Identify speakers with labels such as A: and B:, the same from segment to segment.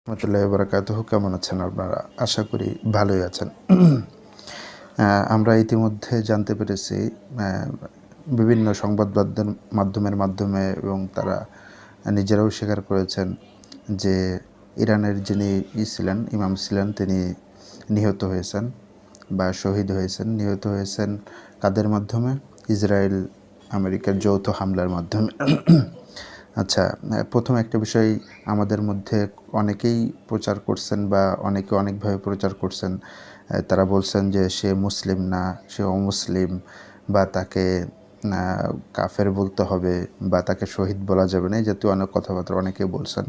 A: রহমতুল্লাহি ওয়া বারাকাতুহু। কেমন আছেন আপনারা? আশা করি ভালোই আছেন। আমরা ইতিমধ্যে জানতে পেরেছি বিভিন্ন সংবাদ মাধ্যমের মাধ্যমে এবং তারা নিজেরাও স্বীকার করেছেন যে ইরানের যিনি ইমাম ছিলেন তিনি নিহত হয়েছেন বা শহীদ হয়েছেন। নিহত হয়েছেন কাদের মাধ্যমে? ইসরায়েল আমেরিকার যৌথ হামলার মাধ্যমে। আচ্ছা, প্রথম একটা বিষয় আমাদের মধ্যে অনেকেই প্রচার করছেন বা অনেকে অনেকভাবে প্রচার করছেন। তারা বলছেন যে সে মুসলিম না, সে অমুসলিম, বা তাকে কাফের বলতে হবে, বা তাকে শহীদ বলা যাবে না, এই জাতীয় অনেক কথাবার্তা অনেকেই বলছেন।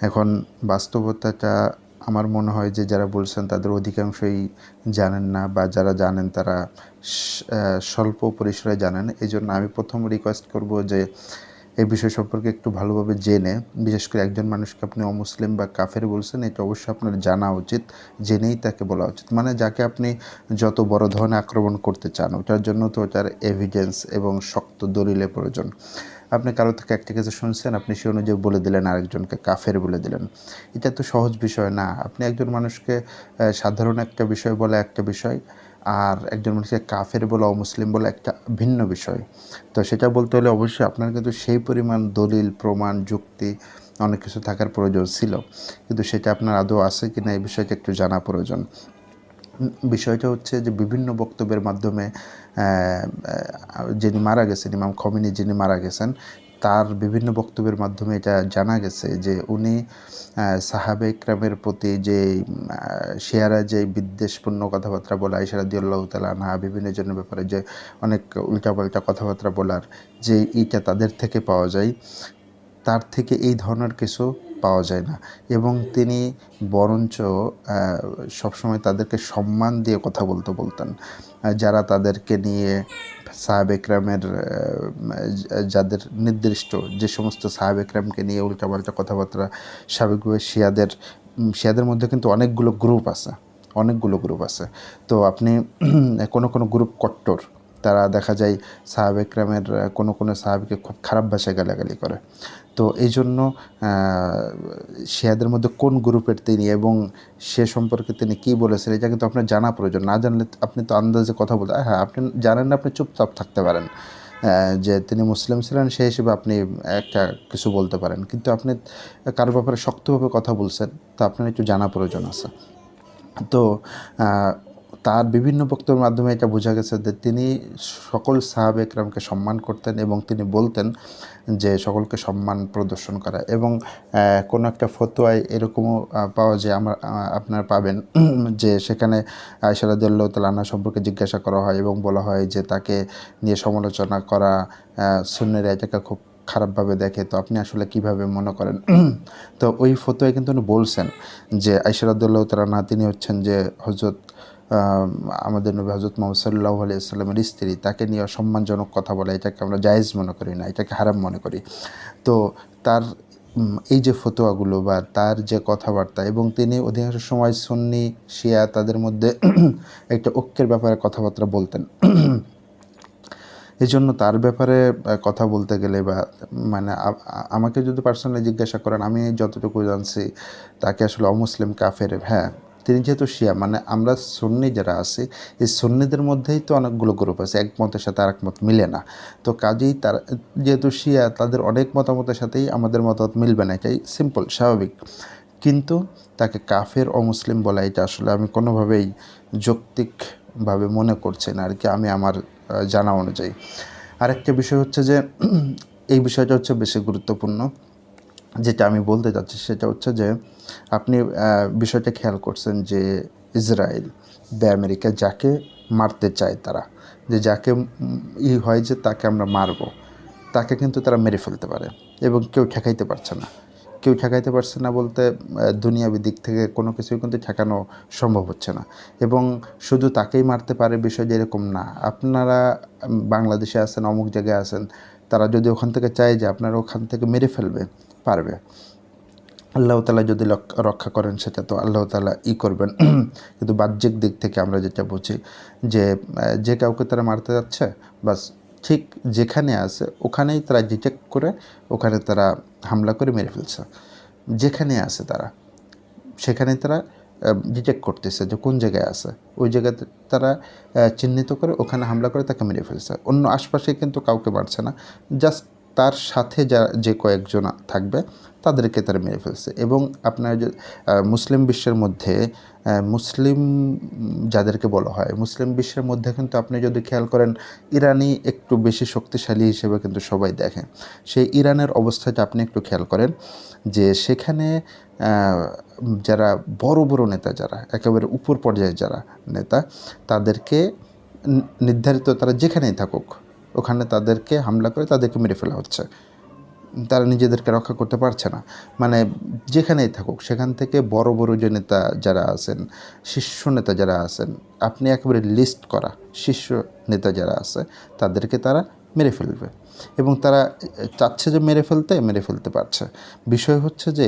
A: এখন বাস্তবতাটা আমার মনে হয় যে যারা বলছেন তাদের অধিকাংশই জানেন না, বা যারা জানেন তারা স্বল্প পরিসরে জানেন। এই জন্য আমি প্রথম রিকোয়েস্ট করব যে এই বিষয় সম্পর্কে একটু ভালোভাবে জেনে, বিশেষ করে একজন মানুষকে আপনি অমুসলিম বা কাফের বলছেন, এটা অবশ্যই আপনার জানা উচিত, জেনেই তাকে বলা উচিত। মানে যাকে আপনি যত বড় ধরনের আক্রমণ করতে চান, ওটার জন্য তো ওটার এভিডেন্স এবং শক্ত দলিলের প্রয়োজন। আপনি কারো থেকে একটা কিছু শুনছেন, আপনি সে অনুযায়ী বলে দিলেন, আরেকজনকে কাফের বলে দিলেন। এটা তো সহজ বিষয় না। আপনি একজন মানুষকে সাধারণ একটা বিষয় বলে একটা বিষয়, আর একজন মানুষকে কাফের বলা, অমুসলিম বলা একটা ভিন্ন বিষয়। তো সেটা বলতে হলে অবশ্যই আপনার কিন্তু সেই পরিমাণ দলিল, প্রমাণ, যুক্তি অনেক কিছু থাকার প্রয়োজন ছিল, কিন্তু সেটা আপনার আদৌ আছে কি না এই বিষয়টা একটু জানা প্রয়োজন। বিষয়টা হচ্ছে যে বিভিন্ন বক্তব্যের মাধ্যমে যিনি মারা গেছেন, ইমাম খমেনি যিনি মারা গেছেন, তার বিভিন্ন বক্তব্যের মাধ্যমে এটা জানা গেছে যে উনি সাহাবে ইকরামের প্রতি যে শেয়ারা যে বিদ্বেষপূর্ণ কথাবার্তা বলা, আয়েশা রাদিয়াল্লাহু তাআলা আনহা বিভিন্ন জনের ব্যাপারে যে অনেক উল্টাপাল্টা কথাবার্তা বলার যে এইটা তাদের থেকে পাওয়া যায়, তার থেকে এই ধরনের কিছু পাওয়া যায় না। এবং তিনি বরঞ্চ সবসময় তাদেরকে সম্মান দিয়ে কথা বলতেন। যারা তাদেরকে নিয়ে সাহাবে ইকরামের যাদের নির্দিষ্ট যে সমস্ত সাহাবে ইকরামকে নিয়ে উল্টাপাল্টা কথাবার্তা, স্বাভাবিকভাবে শিয়াদের মধ্যে কিন্তু অনেকগুলো গ্রুপ আছে। তো আপনি কোনো গ্রুপ কট্টর, তারা দেখা যায় সাহাবে ইকরামের কোনো সাহাবীকে খুব খারাপ ভাষায় গালাগালি করে। তো এই জন্য শিয়াদের মধ্যে কোন গ্রুপের তিনি এবং সে সম্পর্কে তিনি কী বলেছেন, এটা কিন্তু আপনার জানা প্রয়োজন। না জানলে আপনি তো আন্দাজে কথা বলতে, হ্যাঁ আপনি জানেন না, আপনি চুপচাপ থাকতে পারেন, যে তিনি মুসলিম ছিলেন সেই হিসেবে আপনি একটা কিছু বলতে পারেন, কিন্তু আপনি কারোর ব্যাপারে শক্তভাবে কথা বলছেন, তো আপনার একটু জানা প্রয়োজন আছে। তো তার বিভিন্ন বক্তব্যের মাধ্যমে এটা বোঝা গেছে যে তিনি সকল সাহাবে একরামকে সম্মান করতেন, এবং তিনি বলতেন যে সকলকে সম্মান প্রদর্শন করা। এবং কোনো একটা ফতোয়ায় এরকমও পাওয়া যায়, আপনারা পাবেন যে সেখানে আয়েশা রাদিয়াল্লাহু তাআলা আনহা সম্পর্কে জিজ্ঞাসা করা হয় এবং বলা হয় যে তাকে নিয়ে সমালোচনা করা সুন্নিরা এটাকে খুব খারাপভাবে দেখে, তো আপনি আসলে কিভাবে মনে করেন? তো ওই ফতোয়ায় কিন্তু উনি বলছেন যে আয়েশা রাদিয়াল্লাহু তাআলা আনহা তিনি হচ্ছেন যে আমাদের নবী হযরত মুহাম্মদ সাল্লাল্লাহু আলাইহি ওয়াসাল্লামের স্ত্রী, তাকে নিয়ে অসম্মানজনক কথা বলা, এটাকে আমরা জায়েজ মনে করি না, এটাকে হারাম মনে করি। তো তার এই যে ফতোয়াগুলো বা তার যে কথাবার্তা, এবং তিনি অধিকাংশ সময় সুন্নি শিয়া তাদের মধ্যে একটা ঐক্যের ব্যাপারে কথাবার্তা বলতেন। এই জন্য তার ব্যাপারে কথা বলতে গেলে বা মানে আমাকে যদি পার্সোনালি জিজ্ঞাসা করেন, আমি যতটুকু জানছি তাকে আসলে অমুসলিম, কাফের, হ্যাঁ তিনি যেহেতু শিয়া, মানে আমরা সুন্নি যারা আছি, এই সুন্নিদের মধ্যেই তো অনেকগুলো গ্রুপ আছে, একমতের সাথে আরেক মত মিলে না। তো কাজেই তারা যেহেতু শিয়া, তাদের অনেক মতামতের সাথেই আমাদের মতামত মিলবে না, এটাই সিম্পল, স্বাভাবিক। কিন্তু তাকে কাফের অমুসলিম বলা, এটা আসলে আমি কোনোভাবেই যৌক্তিকভাবে মনে করছি না আর কি, আমি আমার জানা অনুযায়ী। আরেকটা বিষয় হচ্ছে যে এই বিষয়টা হচ্ছে বেশি গুরুত্বপূর্ণ, যেটা আমি বলতে চাচ্ছি সেটা হচ্ছে যে আপনি বিষয়টা খেয়াল করছেন যে ইসরায়েল বা আমেরিকা যাকে মারতে চায়, তারা যে যাকে হয় যে তাকে আমরা মারব, তাকে কিন্তু তারা মেরে ফেলতে পারে, এবং কেউ ঠেকাইতে পারছে না। কেউ ঠেকাইতে পারছে না বলতে দুনিয়াবি দিক থেকে কোনো কিছুই কিন্তু ঠেকানো সম্ভব হচ্ছে না। এবং শুধু তাকেই মারতে পারে বিষয়টা এরকম না। আপনারা বাংলাদেশে আছেন, অমুক জায়গায় আছেন, তারা যদি ওখান থেকে চায় যে আপনারা ওখান থেকে মেরে ফেলবে, পারবে। আল্লাহ তাআলা যদি রক্ষা করেন, সেটা তো আল্লাহ তাআলা করবেন। কিন্তু বাহ্যিক দিক থেকে আমরা যেটা বুঝি যে যে কাউকে তারা মারতে যাচ্ছে, বাস ঠিক যেখানে আছে ওখানেই তারা ডিটেক্ট করে ওখানে তারা হামলা করে মেরে ফেলছে, যেখানে আছে তারা। সেখানে তারা ডিটেক্ট করতেছে যে কোন জায়গায় আছে, ওই জায়গাতে তারা চিহ্নিত করে ওখানে হামলা করে তাকে মেরে ফেলছে। অন্য আশপাশে কিন্তু কাউকে মারছে না, জাস্ট তার সাথে যে কয়েকজন থাকবে তাদেরকে তারা মেরে ফেলছে। এবং আপনার মুসলিম বিশ্বের মধ্যে মুসলিম যাদেরকে বলা হয়, মুসলিম বিশ্বের মধ্যে কিন্তু আপনি যদি খেয়াল করেন ইরানই একটু বেশি শক্তিশালী হিসেবে কিন্তু সবাই দেখে। সেই ইরানের অবস্থাটা আপনি একটু খেয়াল করেন যে সেখানে যারা বড় বড় নেতা, যারা একেবারে উপর পর্যায়ে যারা নেতা, তাদেরকে নির্ধারিত তারা যেখানেই থাকুক ওখানে তাদেরকে হামলা করে তাদেরকে মেরে ফেলা হচ্ছে। তারা নিজেদেরকে রক্ষা করতে পারছে না। মানে যেখানেই থাকুক সেখান থেকে বড় বড় যে নেতা যারা আছেন, শীর্ষ নেতা যারা আছেন, আপনি একেবারে লিস্ট করা শীর্ষ নেতা যারা আছে তাদেরকে তারা মেরে ফেলবে। এবং তারা চাচ্ছে যে মেরে ফেলতে পারছে। বিষয় হচ্ছে যে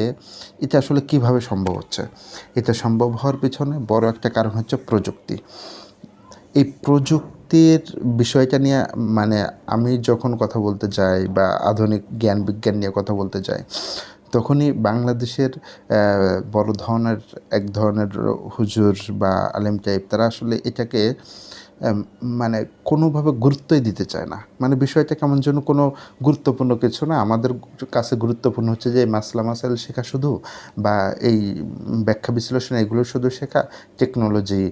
A: এটা আসলে কিভাবে সম্ভব হচ্ছে। এটা সম্ভব হওয়ার পিছনে বড় একটা কারণ হচ্ছে প্রযুক্তি। এই প্রযুক্তির বিষয়টা নিয়ে মানে আমি যখন কথা বলতে যাই বা আধুনিক জ্ঞান বিজ্ঞান নিয়ে কথা বলতে যাই, তখনই বাংলাদেশের বড় ধরনের এক ধরনের হুজুর বা আলেম টাইপ তারা আসলে এটাকে মানে কোনোভাবে গুরুত্বই দিতে চায় না। মানে বিষয়টা কেমন যেন কোনো গুরুত্বপূর্ণ কিছু না। আমাদের কাছে গুরুত্বপূর্ণ হচ্ছে যে মাসলা মাসাইল শেখা শুধু, বা এই ব্যাখ্যা বিশ্লেষণ এগুলো শুধু শেখা, টেকনোলজি,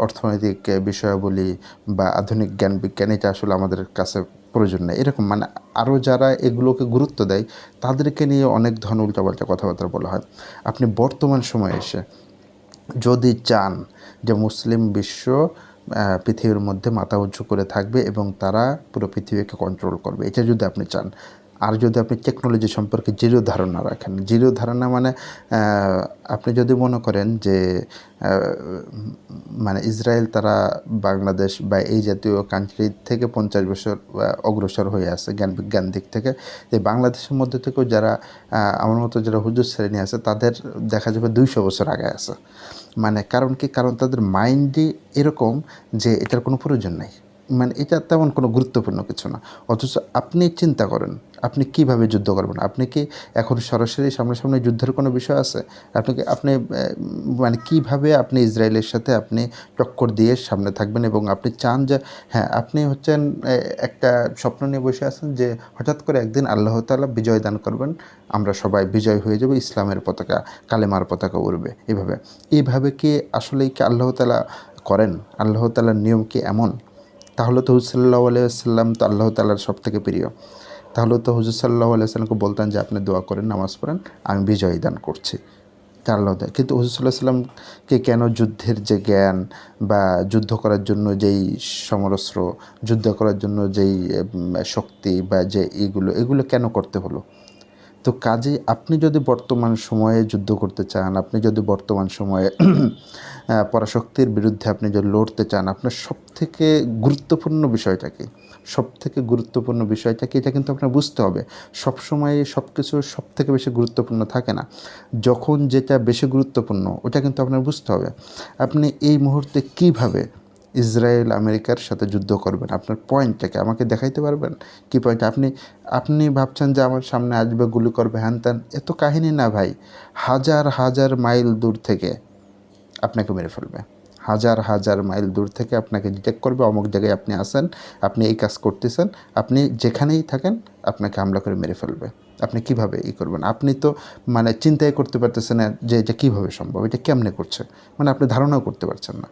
A: অর্থনৈতিক বিষয়াবলী বা আধুনিক জ্ঞান বিজ্ঞান এটা আসলে আমাদের কাছে প্রয়োজন নেই। এরকম মানে আরও যারা এগুলোকে গুরুত্ব দেয় তাদেরকে নিয়ে অনেক ধরনের উল্টাপাল্টা কথাবার্তা বলা হয়। আপনি বর্তমান সময়ে এসে যদি চান যে মুসলিম বিশ্ব পৃথিবীর মধ্যে মাথা উঁচু করে থাকবে এবং তারা পুরো পৃথিবীকে কন্ট্রোল করবে, এটা যদি আপনি চান, আর যদি আপনি টেকনোলজি সম্পর্কে জিরো ধারণা রাখেন, জিরো ধারণা মানে আপনি যদি মনে করেন যে মানে ইসরায়েল তারা বাংলাদেশ বা এই জাতীয় কান্ট্রি থেকে 50 বছর অগ্রসর হয়ে আছে জ্ঞান বিজ্ঞান দিক থেকে, যে বাংলাদেশের মধ্যে থেকেও যারা আমার মতো যারা হুজুর শ্রেণী আছে তাদের দেখা যাবে 200 বছর আগে আছে। মানে কারণ কি, কারণ তাদের মাইন্ডই এরকম যে এটার কোনো প্রয়োজন নাই, মানে এটা তেমন কোনো গুরুত্বপূর্ণ কিছু না। অথচ আপনি চিন্তা করেন আপনি কিভাবে যুদ্ধ করবেন। আপনি কি এখন সরাসরি সামনাসামনি যুদ্ধের কোনো বিষয় আছে? আপনি মানে কিভাবে আপনি ইসরায়েলের সাথে আপনি টক্কর দিয়ে সামনে থাকবেন এবং আপনি চান যে হ্যাঁ আপনি হচ্ছেন একটা স্বপ্ন নিয়ে বসে আছেন যে হঠাৎ করে একদিন আল্লাহ তাআলা বিজয় দান করবেন, আমরা সবাই বিজয় হয়ে যাব, ইসলামের পতাকা, কালেমার পতাকা উড়বে। এইভাবে কি আসলেই কি আল্লাহ তাআলা করেন? আল্লাহ তাআলার নিয়ম কি এমন? তাহলে তো হুজুর সাল্লাল্লাহু আলাইহি ওয়াসাল্লাম তো আল্লাহ তাআলার সবথেকে প্রিয়। তাহলে তো হুজুর সাল্লাল্লাহু আলাইহি ওয়াসাল্লামকে বলতেন যে আপনি দোয়া করেন, নামাজ পড়েন, আমি বিজয় দান করছি। তা আল্লাহ তাআলা কিন্তু হুজুর সাল্লাল্লাহু আলাইহি ওয়াসাল্লামকে কেন যুদ্ধের যে জ্ঞান বা যুদ্ধ করার জন্য যেই সমরস্ত্র, যুদ্ধ করার জন্য যেই শক্তি বা যে এগুলো কেন করতে হলো? তো কাজেই আপনি যদি বর্তমান সময়ে যুদ্ধ করতে চান, আপনি যদি বর্তমান সময়ে পরাশক্তির বিরুদ্ধে আপনি যদি লড়তে চান, আপনার সবথেকে গুরুত্বপূর্ণ বিষয়টা কি? সবথেকে গুরুত্বপূর্ণ বিষয়টা কি এটা কিন্তু আপনার বুঝতে হবে। সবসময় সব কিছু সবথেকে বেশি গুরুত্বপূর্ণ থাকে না। যখন যেটা বেশি গুরুত্বপূর্ণ ওটা কিন্তু আপনার বুঝতে হবে। আপনি এই মুহূর্তে কীভাবে ইসরায়েল আমেরিকার সাথে যুদ্ধ করবেন, আপনার পয়েন্টটাকে আমাকে দেখাইতে পারবেন? কী পয়েন্ট? আপনি ভাবছেন যে আমার সামনে আসবে, গুলি করবে, হ্যান ত্যান, এত কাহিনী না ভাই। হাজার হাজার মাইল দূর থেকে আপনাকে মেরে ফেলবে। হাজার হাজার মাইল দূর থেকে আপনাকে ডিটেক্ট করবে, অমুক জায়গায় আপনি আছেন, আপনি এই কাজ করতেছেন, আপনি যেখানেই থাকেন আপনাকে হামলা করে মেরে ফেলবে। আপনি কিভাবে করবেন? আপনি তো মানে চিন্তাই করতে পারতেছেন না যে এটা কীভাবে সম্ভব, এটা কেমনে করছে, মানে আপনি ধারণাও করতে পারছেন না।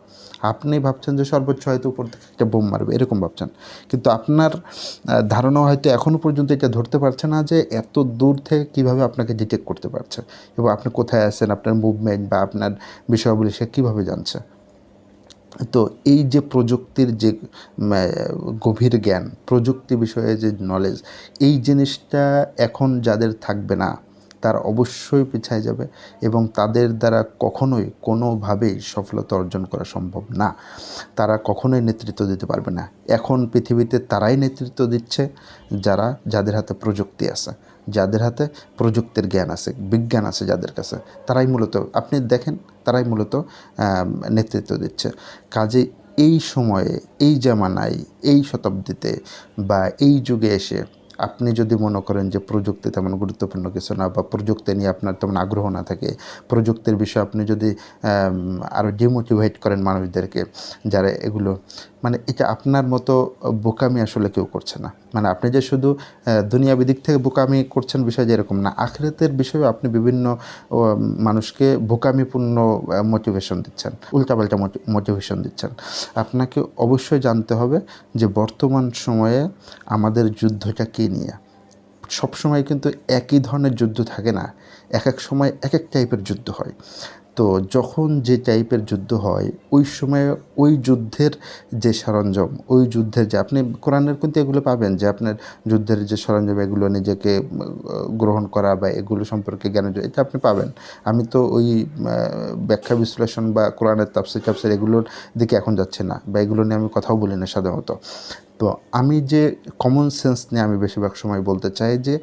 A: আপনি ভাবছেন যে সর্বোচ্চ হয়তো উপর থেকে একটা বোম মারবে, এরকম ভাবছেন, কিন্তু আপনার ধারণা হয়তো এখনও পর্যন্ত এটা ধরতে পারছে না যে এত দূর থেকে কীভাবে আপনাকে ডিটেক্ট করতে পারছে এবং আপনি কোথায় আছেন, আপনার মুভমেন্ট বা আপনার বিষয়গুলি সে কীভাবে জানছে। তো এই যে প্রযুক্তির যে গভীর জ্ঞান, প্রযুক্তি বিষয়ে যে নলেজ, এই জিনিসটা এখন যাদের থাকবে না তারা অবশ্যই পিছায় যাবে এবং তাদের দ্বারা কখনোই কোনোভাবেই সফলতা অর্জন করা সম্ভব না। তারা কখনোই নেতৃত্ব দিতে পারবে না। এখন পৃথিবীতে তারাই নেতৃত্ব দিচ্ছে যাদের হাতে প্রযুক্তি আছে, যাদের হাতে প্রযুক্তির জ্ঞান আছে, বিজ্ঞান আছে, যাদের কাছে তারাই মূলত আপনি দেখেন তারাই মূলত নেতৃত্ব দিচ্ছে। কাজে এই সময়ে, এই জামানায়, এই শতাব্দীতে বা এই যুগে এসে আপনি যদি মনে করেন যে প্রযুক্তি তেমন গুরুত্বপূর্ণ কিছু না, বা প্রযুক্তি নিয়ে আপনার তেমন আগ্রহ না থাকে, প্রযুক্তির বিষয়ে আপনি যদি আরও ডিমোটিভেট করেন মানুষদেরকে, যারা এগুলো মানে এটা আপনার মতো বোকামি আসলে কেউ করছে না। মানে আপনি যে শুধু দুনিয়াবি দিক থেকে বোকামি করছেন বিষয় যে এরকম না, আখিরাতের বিষয়েও আপনি বিভিন্ন মানুষকে বোকামিপূর্ণ মোটিভেশন দিচ্ছেন, উল্টাপাল্টা মোটিভেশন দিচ্ছেন। আপনাকে অবশ্যই জানতে হবে যে বর্তমান সময়ে আমাদের যুদ্ধটা কী নিয়ে। সবসময় কিন্তু একই ধরনের যুদ্ধ থাকে না, এক এক সময় এক এক টাইপের যুদ্ধ হয়। তো যখন যে টাইপের যুদ্ধ হয় ওই সময় ওই যুদ্ধের যে সরঞ্জাম, ওই যুদ্ধের যে আপনি কোরআনের কিন্তু এগুলো পাবেন যে আপনার যুদ্ধের যে সরঞ্জাম এগুলো নিজেকে গ্রহণ করা বা এগুলো সম্পর্কে জ্ঞান, এটা আপনি পাবেন। আমি তো ওই ব্যাখ্যা বিশ্লেষণ বা কোরআনের তাফসীর এগুলোর দিকে এখন যাচ্ছি না, বা এগুলো নিয়ে আমি কথাও বলি না সাধারণত। তো আমি যে কমন সেন্স নিয়ে আমি বেশিরভাগ সময় বলতে চাই যে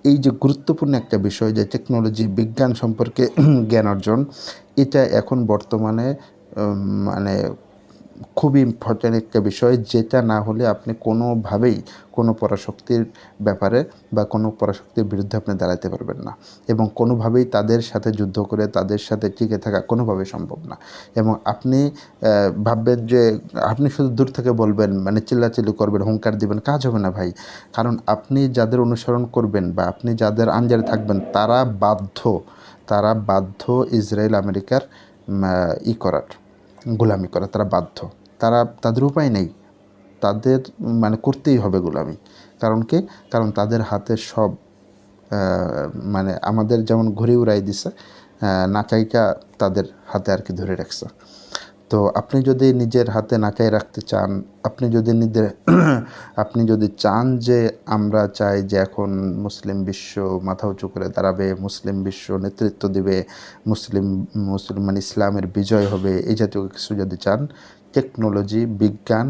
A: এই যে গুরুত্বপূর্ণ একটা বিষয় যে টেকনোলজি, বিজ্ঞান সম্পর্কে জ্ঞান অর্জন, এটা এখন বর্তমানে মানে খুবই ইম্পর্ট্যান্ট একটা বিষয়, যেটা না হলে আপনি কোনোভাবেই কোনো পরাশক্তির ব্যাপারে বা কোনো পরাশক্তির বিরুদ্ধে আপনি দাঁড়াতে পারবেন না, এবং কোনোভাবেই তাদের সাথে যুদ্ধ করে তাদের সাথে টিকে থাকা কোনোভাবেই সম্ভব না। এবং আপনি ভাববেন যে আপনি শুধু দূর থেকে বলবেন, মানে চিল্লাচিল্লি করবেন, হুঙ্কার দিবেন, কাজ হবে না ভাই। কারণ আপনি যাদের অনুসরণ করবেন বা আপনি যাদের আন্ডারে থাকবেন তারা বাধ্য ইসরায়েল আমেরিকার করার, গোলামি করা, তারা বাধ্য, তাদের উপায় নেই, তাদের মানে করতেই হবে গোলামি। কারণ তাদের হাতে সব মানে আমাদের যেমন ঘুরে উড়াই দিছে, নাচাইটা তাদের হাতে আর কি ধরে রাখছে। তো আপনি যদি নিজের হাতে নাচাই রাখতে চান, আপনি যদি চান যে আমরা চাই যে এখন মুসলিম বিশ্ব মাথা উঁচু করে দাঁড়াবে, মুসলিম বিশ্ব নেতৃত্ব দিবে, মুসলিম মানে ইসলামের বিজয় হবে, এই জাতীয় কিছু যদি চান, টেকনোলজি, বিজ্ঞান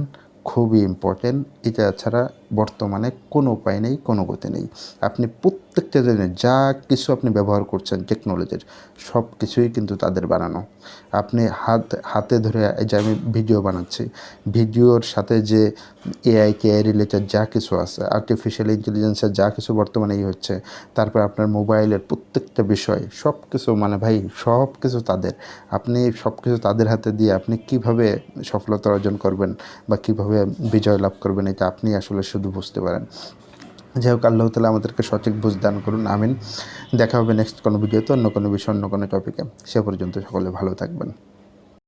A: খুবই ইম্পর্টেন্ট। এটা ছাড়া বর্তমানে কোনো উপায় নেই, কোনো গতি নেই। আপনি প্রত্যেকটা দিনে যা কিছু আপনি ব্যবহার করছেন টেকনোলজির, সব কিছুই কিন্তু তাদের বানানো। আপনি হাতে ধরে, এই যে আমি ভিডিও বানাচ্ছি, ভিডিওর সাথে যে এআই রিলেটেড যা কিছু আছে, আর্টিফিশিয়াল ইন্টেলিজেন্সের যা কিছু বর্তমানে হচ্ছে, তারপর আপনার মোবাইলের প্রত্যেকটা বিষয়, সব কিছু মানে ভাই সব কিছু তাদের। আপনি সব কিছু তাদের হাতে দিয়ে আপনি কিভাবে সফলতা অর্জন করবেন বা কিভাবে বিজয় লাভ করবেন, এটা আপনি আসলে শুধু বুঝতে পারেন। যাই হোক, আল্লাহ তাআলা আমাদেরকে সঠিক বুঝ দান করুন, আমিন। দেখা হবে নেক্সট কোনো ভিডিওতে, অন্য কোনো বিষয়, অন্য কোনো টপিকে। সে পর্যন্ত সকলে ভালো থাকবেন।